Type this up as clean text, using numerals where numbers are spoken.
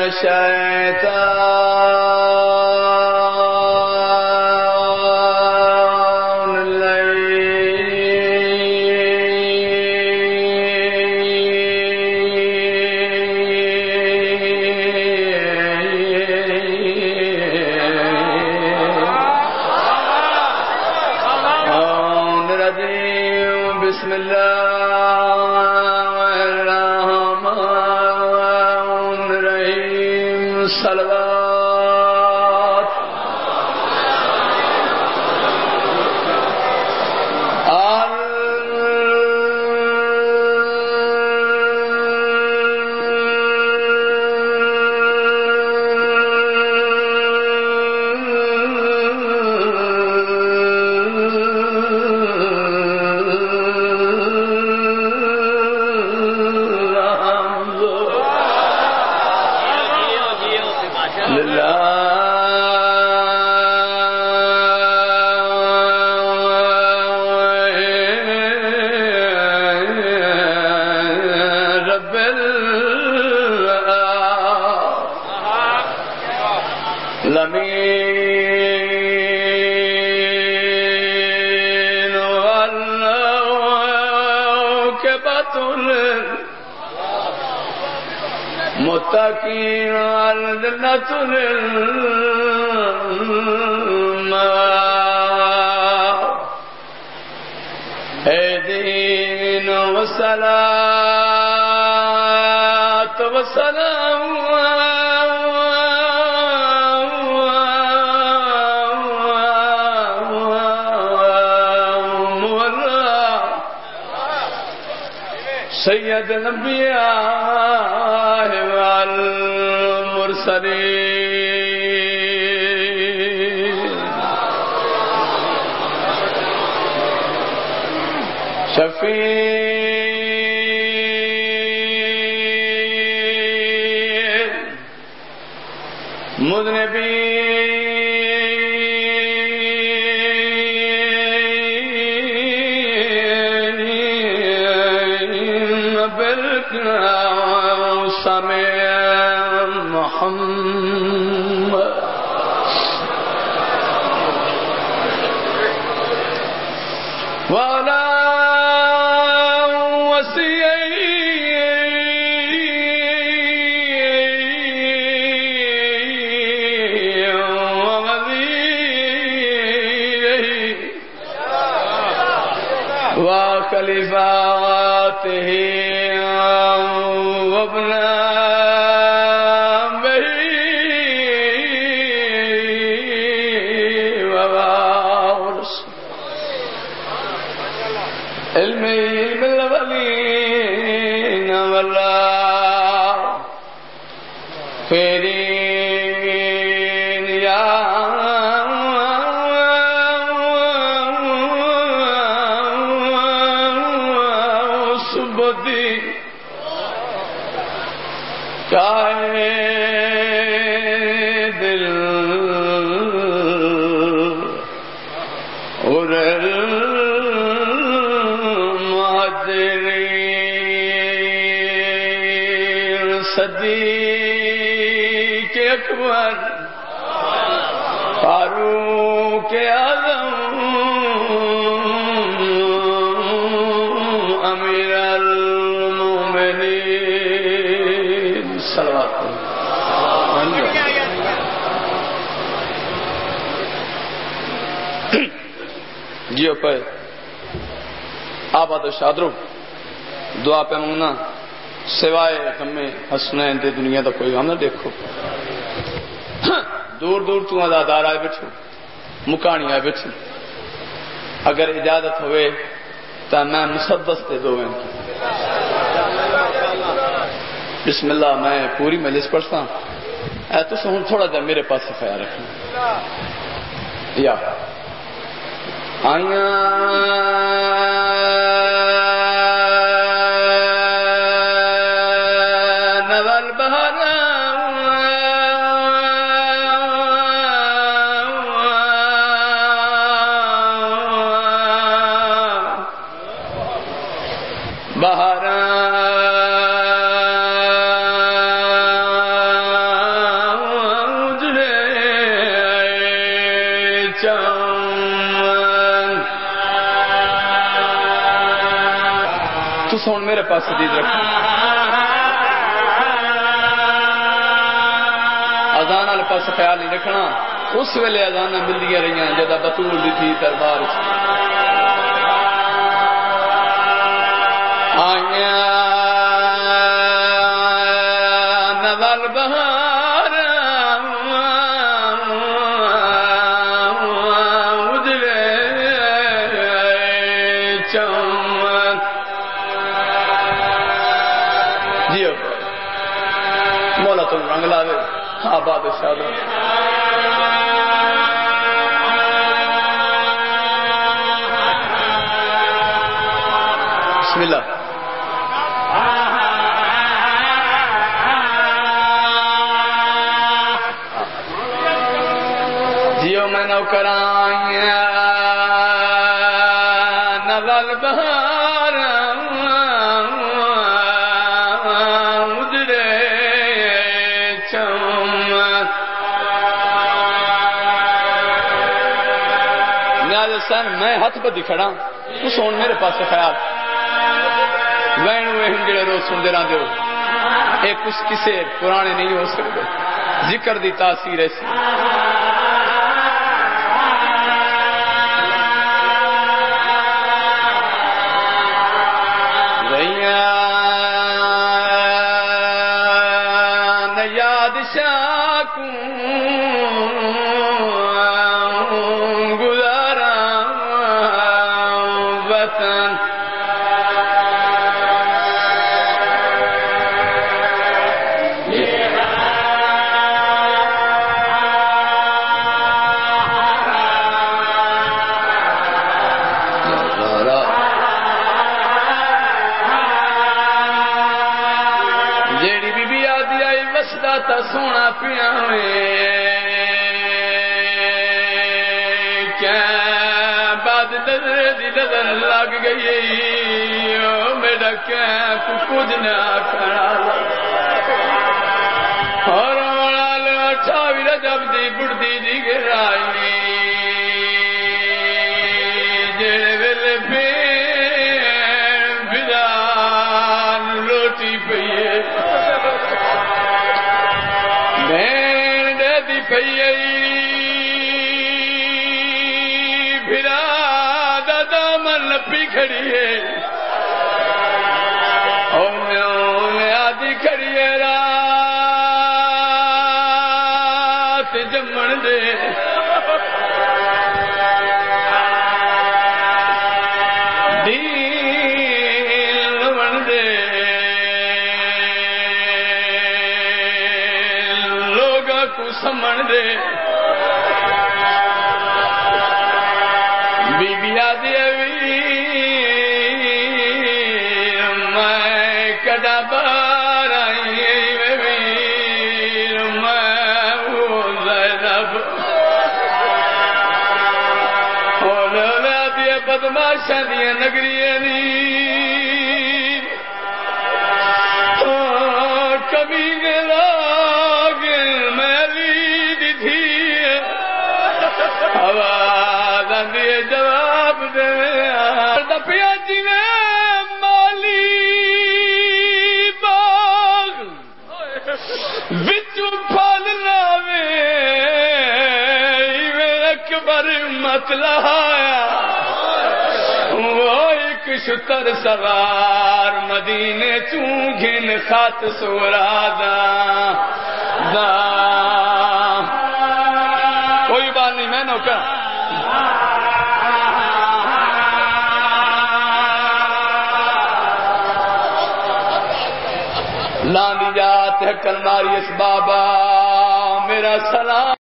الشيطان الرجيم. بسم الله الرحمن الرحيم. صلوات لمين والكبة متكئين على الجنة دين والصلاة والسلام سيد الأنبياء والمرسلين شفيع مذنبين سمع محمد وعلى وصيه وغذيه وخليفاته وابن علم الأولين والآخرين يا سبدي قائد صدیق اکبر فاروق اعظم امیر المومنین صلوات جیو پہ آباد و شادرو دعا پہ منگنا سوائے ہمیں حسنین دے دنیا دا کوئی غم نہ دیکھو دور دور تو عزادار آئے بیٹھو مکانی آئے بیٹھو اگر اجازت ہوئے تو میں مسدس دے دو ان کی بسم اللہ میں پوری مجلس پڑھتا ہوں اے تو سہون تھوڑا جا میرے پاس سے خیال رکھنا یا آئیاں تو سن میرے پاس دید رکھ اذان والے پاس خیال نہیں رکھنا اس ویلے اذان ملدی رہی جدا بطول دی تھی دربار آیا نوال بہار ادرے چمن جیو مولا تم رنگ لاوے آباد شاد بسم اللہ جیو میں نوکرائیں نوال بہار ادرے چمن نیاز سن میں ہاتھ پہ دکھڑا تو سون میرے پاس خیال وینو ہنجڑے روز سندے رہاں دیو ایک کچھ کسے پرانے نہیں ہو سکتے ذکر دی تاثیر ایسی ریان یاد شاکوں گزارا وطن جیڑی بی بی آدھی آئی وسدا تا سونا پیا کیا بعد نظر دی نظر لگ گئی میرا کیا کچھ نہ کھڑا اور والا لو چھاوی رجب دی بڑھتی دی گرائی جیڑے ویلے بھیڑ روٹی پیے بین دے دی پیے بھیڑا دا دامن لپی کھڑی ہے میں آدھی کھڑی ہے رات جمن دے سمن دے بی بی آدھی میں کڈا بار آئی ویر میں وہ زینب آدھی بدماشاں دیا نگریاں نہیں کمی لاگ میں آواز آندی جواب دے دپیا جی نے مالی باغ بچوں پھل لاوے اکبر مت لہایا وہ ایک شتر سوار مدینے چوں گھن خات سورا دا کوئی بات نہیں میں نوکر لاندی جات ہے کل ماری اس بابا میرا سلام